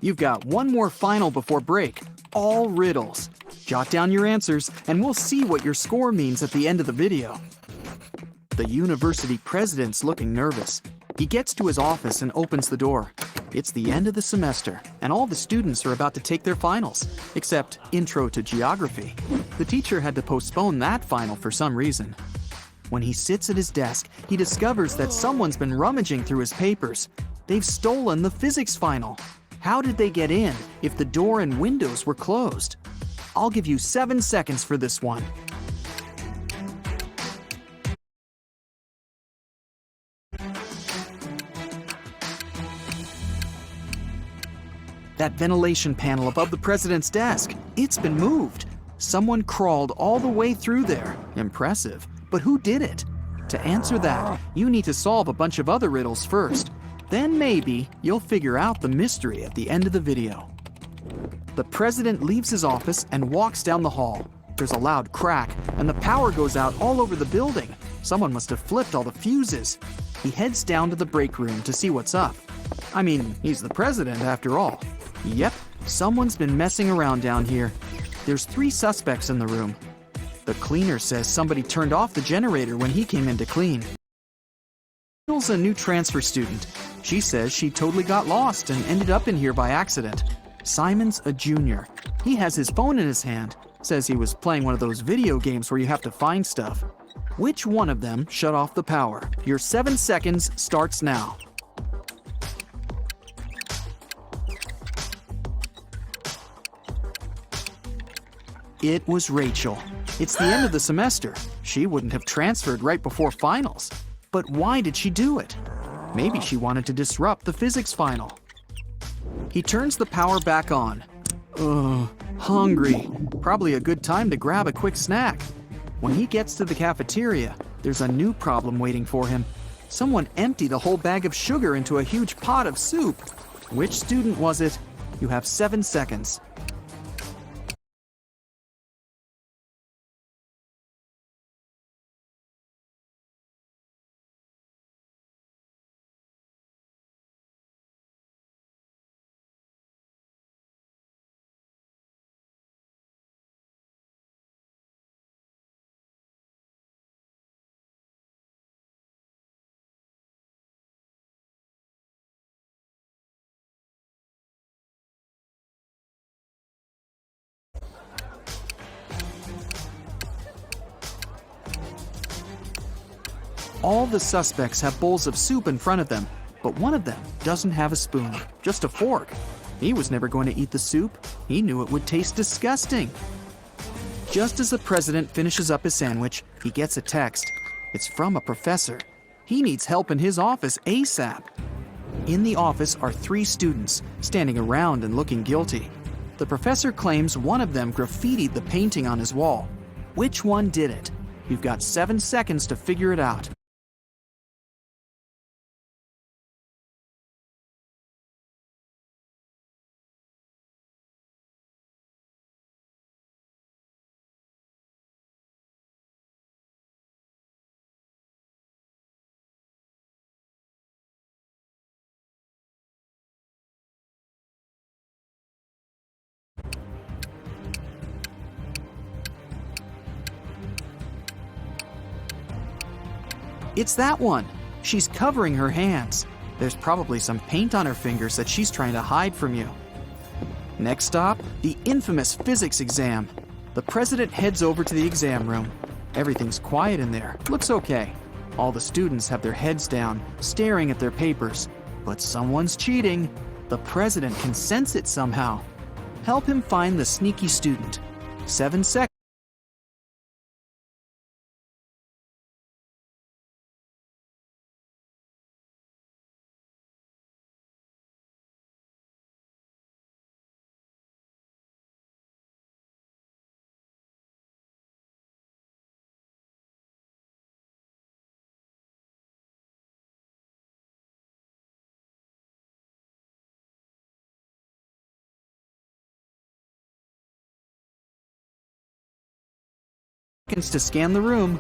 You've got one more final before break, all riddles. Jot down your answers, and we'll see what your score means at the end of the video. The university president's looking nervous. He gets to his office and opens the door. It's the end of the semester, and all the students are about to take their finals, except Intro to Geography. The teacher had to postpone that final for some reason. When he sits at his desk, he discovers that someone's been rummaging through his papers. They've stolen the physics final. How did they get in if the door and windows were closed? I'll give you 7 seconds for this one. That ventilation panel above the president's desk, it's been moved. Someone crawled all the way through there. Impressive. But who did it? To answer that, you need to solve a bunch of other riddles first. Then maybe you'll figure out the mystery at the end of the video. The president leaves his office and walks down the hall. There's a loud crack, and the power goes out all over the building. Someone must have flipped all the fuses. He heads down to the break room to see what's up. I mean, he's the president after all. Yep, someone's been messing around down here. There's 3 suspects in the room. The cleaner says somebody turned off the generator when he came in to clean. Rachel's a new transfer student. She says she totally got lost and ended up in here by accident. Simon's a junior. He has his phone in his hand. Says he was playing one of those video games where you have to find stuff. Which one of them shut off the power? Your 7 seconds starts now. It was Rachel. It's the end of the semester. She wouldn't have transferred right before finals. But why did she do it? Maybe she wanted to disrupt the physics final. He turns the power back on. Ugh, hungry. Probably a good time to grab a quick snack. When he gets to the cafeteria, there's a new problem waiting for him. Someone emptied a whole bag of sugar into a huge pot of soup. Which student was it? You have 7 seconds. All the suspects have bowls of soup in front of them, but one of them doesn't have a spoon, just a fork. He was never going to eat the soup. He knew it would taste disgusting. Just as the president finishes up his sandwich, he gets a text. It's from a professor. He needs help in his office ASAP. In the office are 3 students, standing around and looking guilty. The professor claims one of them graffitied the painting on his wall. Which one did it? You've got 7 seconds to figure it out. It's that one. She's covering her hands. There's probably some paint on her fingers that she's trying to hide from you. Next stop, the infamous physics exam. The president heads over to the exam room. Everything's quiet in there. Looks okay. All the students have their heads down, staring at their papers. But someone's cheating. The president can sense it somehow. Help him find the sneaky student. 7 seconds. To scan the room.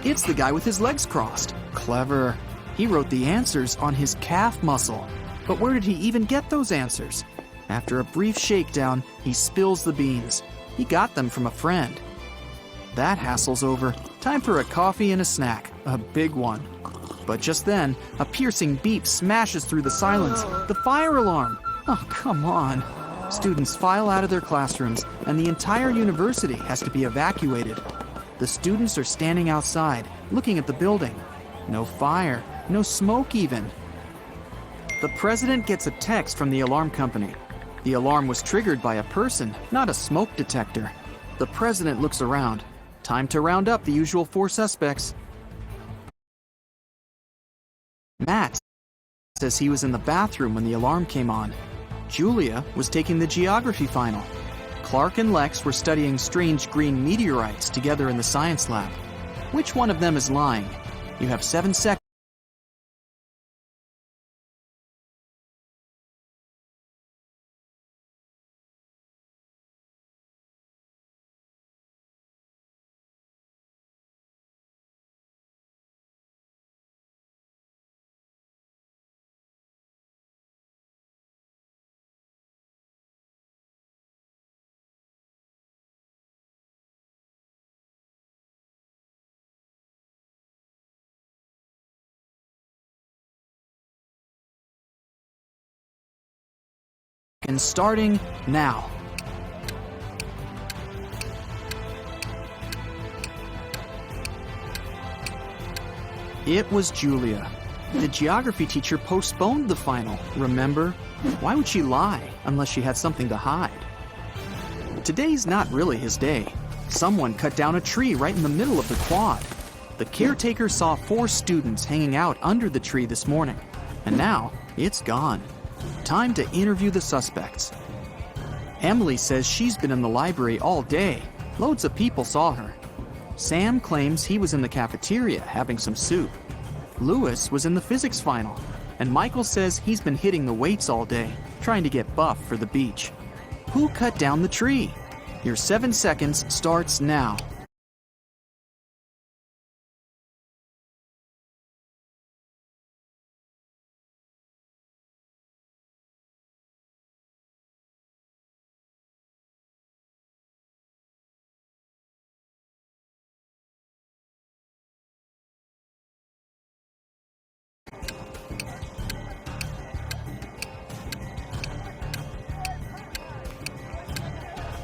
It's the guy with his legs crossed. Clever. He wrote the answers on his calf muscle. But where did he even get those answers? After a brief shakedown, he spills the beans. He got them from a friend. That hassle's over. Time for a coffee and a snack. A big one. But just then, a piercing beep smashes through the silence. The fire alarm! Oh, come on. Students file out of their classrooms, and the entire university has to be evacuated. The students are standing outside, looking at the building. No fire, no smoke even. The president gets a text from the alarm company. The alarm was triggered by a person, not a smoke detector. The president looks around. Time to round up the usual 4 suspects. Matt says he was in the bathroom when the alarm came on. Julia was taking the geography final. Clark and Lex were studying strange green meteorites together in the science lab. Which one of them is lying? You have 7 seconds. And starting now. It was Julia. The geography teacher postponed the final, remember? Why would she lie unless she had something to hide? Today's not really his day. Someone cut down a tree right in the middle of the quad. The caretaker saw 4 students hanging out under the tree this morning, and now it's gone. Time to interview the suspects. Emily says she's been in the library all day. Loads of people saw her. Sam claims he was in the cafeteria having some soup. Lewis was in the physics final. And Michael says he's been hitting the weights all day, trying to get buff for the beach. Who cut down the tree? Your 7 seconds starts now.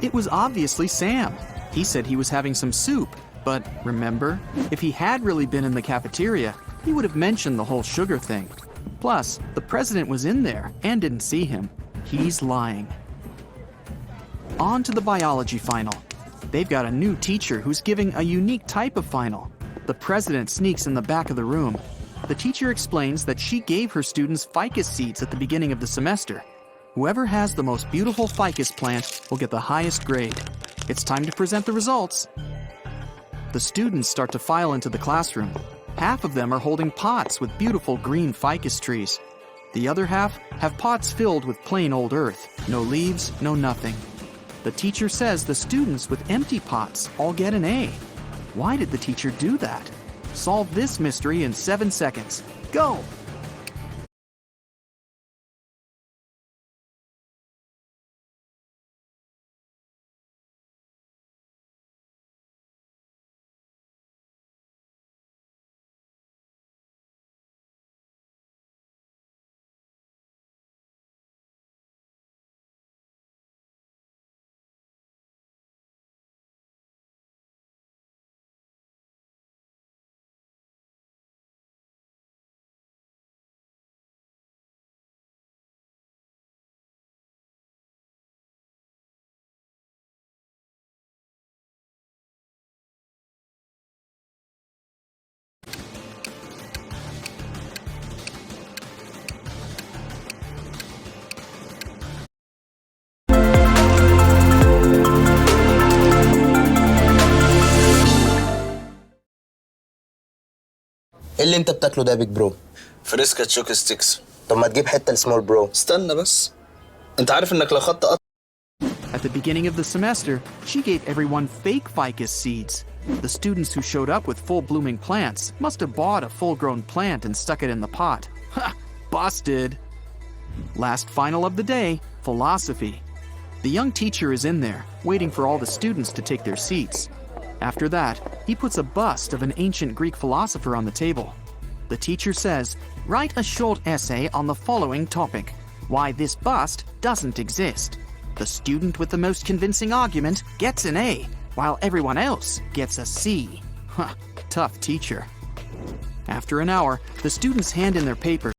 It was obviously Sam. He said he was having some soup, but remember, if he had really been in the cafeteria, he would have mentioned the whole sugar thing. Plus, the president was in there and didn't see him. He's lying. On to the biology final. They've got a new teacher who's giving a unique type of final. The president sneaks in the back of the room. The teacher explains that she gave her students ficus seeds at the beginning of the semester. Whoever has the most beautiful ficus plant will get the highest grade. It's time to present the results. The students start to file into the classroom. Half of them are holding pots with beautiful green ficus trees. The other half have pots filled with plain old earth. No leaves, no nothing. The teacher says the students with empty pots all get an A. Why did the teacher do that? Solve this mystery in 7 seconds. Go! ايه اللي انت بتاكله ده يا بيج برو؟ فريسكا تشوك ستيكس. طب ما تجيب حته السمول برو. استنى بس، انت عارف انك لو خدت At the beginning of the semester, she gave everyone fake ficus seeds. The students who showed up with full blooming plants must have bought a full grown plant and stuck it in the pot. Ha! Busted! Last final of the day, philosophy. The young teacher is in there, waiting for all the students to take their seats. After that, he puts a bust of an ancient Greek philosopher on the table. The teacher says, "Write a short essay on the following topic: why this bust doesn't exist." The student with the most convincing argument gets an A, while everyone else gets a C. Huh, tough teacher. After an hour, the students hand in their papers